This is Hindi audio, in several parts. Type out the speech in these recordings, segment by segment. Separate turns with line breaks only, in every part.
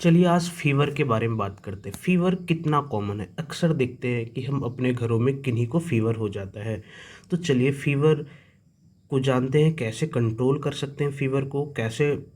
चलिए आज फीवर के बारे में बात करते हैं। फीवर कितना कॉमन है। अक्सर देखते हैं कि हम अपने घरों में किन्हीं को फीवर हो जाता है। तो चलिए फीवर को जानते हैं, कैसे कंट्रोल कर सकते हैं, फीवर को कैसे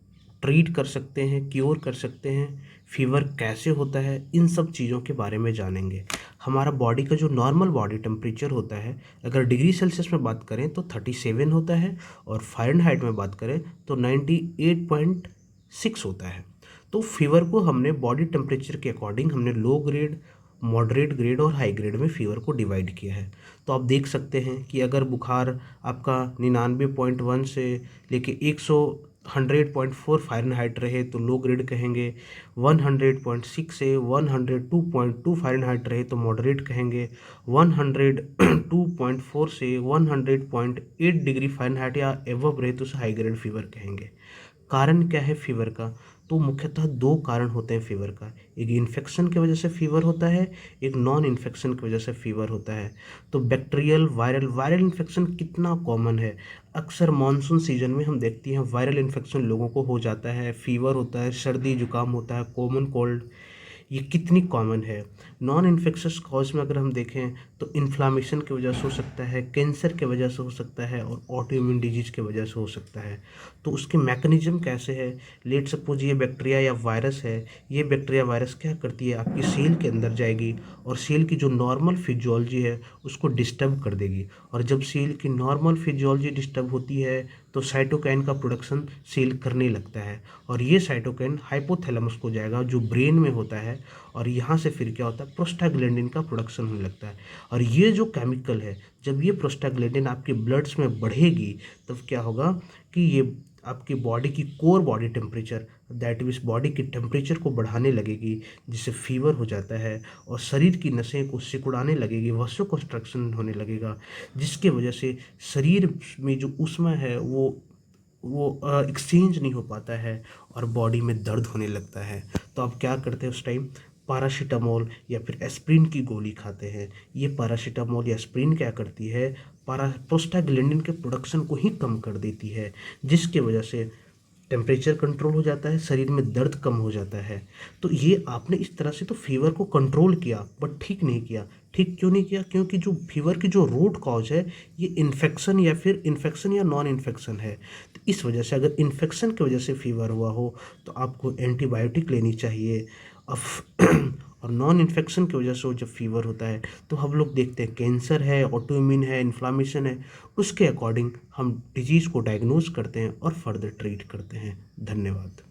ट्रीट कर सकते हैं, क्योर कर सकते हैं, फीवर कैसे होता है, इन सब चीज़ों के बारे में जानेंगे। हमारा बॉडी का जो नॉर्मल बॉडी टेम्परेचर होता है, अगर डिग्री सेल्सियस में बात करें तो 37 होता है, और फ़ारेनहाइट में बात करें तो 98.6 होता है। तो फीवर को हमने बॉडी टेम्परेचर के अकॉर्डिंग हमने लो ग्रेड, मॉडरेट ग्रेड और हाई ग्रेड में फ़ीवर को डिवाइड किया है। तो आप देख सकते हैं कि अगर बुखार आपका 99.1 से लेके 100.4 फ़ारेनहाइट रहे तो लो ग्रेड कहेंगे, 100.6 से 102.2 फ़ारेनहाइट रहे तो मॉडरेट कहेंगे, 102.4 से 100.8 डिग्री फ़ारेनहाइट या एबव रहे तो उसे हाई ग्रेड फीवर कहेंगे। कारण क्या है फीवर का? तो मुख्यतः दो कारण होते हैं फीवर का। एक इन्फेक्शन की वजह से फीवर होता है, एक नॉन इन्फेक्शन की वजह से फीवर होता है। तो बैक्टीरियल, वायरल इन्फेक्शन कितना कॉमन है। अक्सर मानसून सीजन में हम देखते हैं वायरल इन्फेक्शन लोगों को हो जाता है, फीवर होता है, सर्दी जुकाम होता है, कॉमन कोल्ड। ये कितनी कॉमन है। नॉन इन्फेक्शस कॉज में अगर हम देखें तो इन्फ्लामेशन की वजह से हो सकता है, कैंसर की वजह से हो सकता है, और ऑटोइम्यून डिजीज की वजह से हो सकता है। तो उसके मैकेनिज्म कैसे है? लेट सपोज ये बैक्टीरिया या वायरस है। ये बैक्टीरिया वायरस क्या करती है, आपकी सेल के अंदर जाएगी और सेल की जो नॉर्मल फिजियोलॉजी है उसको डिस्टर्ब कर देगी। और जब सेल की नॉर्मल फिजियोलॉजी डिस्टर्ब होती है तो साइटोकाइन का प्रोडक्शन सेल करने लगता है, और ये साइटोकाइन हाइपोथैलेमस को जाएगा जो ब्रेन में होता है, और यहाँ से फिर क्या होता है, प्रोस्टाग्लैंडिन का प्रोडक्शन होने लगता है। और ये जो केमिकल है, जब ये प्रोस्टाग्लैंडिन आपके ब्लड्स में बढ़ेगी तब क्या होगा कि ये आपकी बॉडी की core body temperature, that means body की टेम्परेचर को बढ़ाने लगेगी, जिससे फीवर हो जाता है। और शरीर की नसें को सिकुड़ाने लगेगी, वसो कंस्ट्रक्शन होने लगेगा, जिसके वजह से शरीर में जो ऊष्मा है वो एक्सचेंज नहीं हो पाता है और बॉडी में दर्द होने लगता है। तो आप क्या करते हैं उस टाइम? पैरासीटामोल या फिर एस्प्रिन की गोली खाते हैं। ये पैरासीटामोल या एस्प्रिन क्या करती है, प्रोस्टाग्लैंडिन के प्रोडक्शन को ही कम कर देती है, जिसके वजह से टेम्परेचर कंट्रोल हो जाता है, शरीर में दर्द कम हो जाता है। तो ये आपने इस तरह से तो फीवर को कंट्रोल किया, बट ठीक नहीं किया। ठीक क्यों नहीं किया? क्योंकि जो फीवर की जो रूट कॉज है ये इन्फेक्शन या नॉन इन्फेक्शन है। तो इस वजह से अगर इन्फेक्शन की वजह से फीवर हुआ हो तो आपको एंटीबायोटिक लेनी चाहिए। और नॉन इन्फेक्शन की वजह से जब फीवर होता है तो हम लोग देखते हैं कैंसर है, ऑटोइम्यून है, इन्फ्लामेशन है, उसके अकॉर्डिंग हम डिजीज़ को डायग्नोज करते हैं और फर्दर ट्रीट करते हैं। धन्यवाद।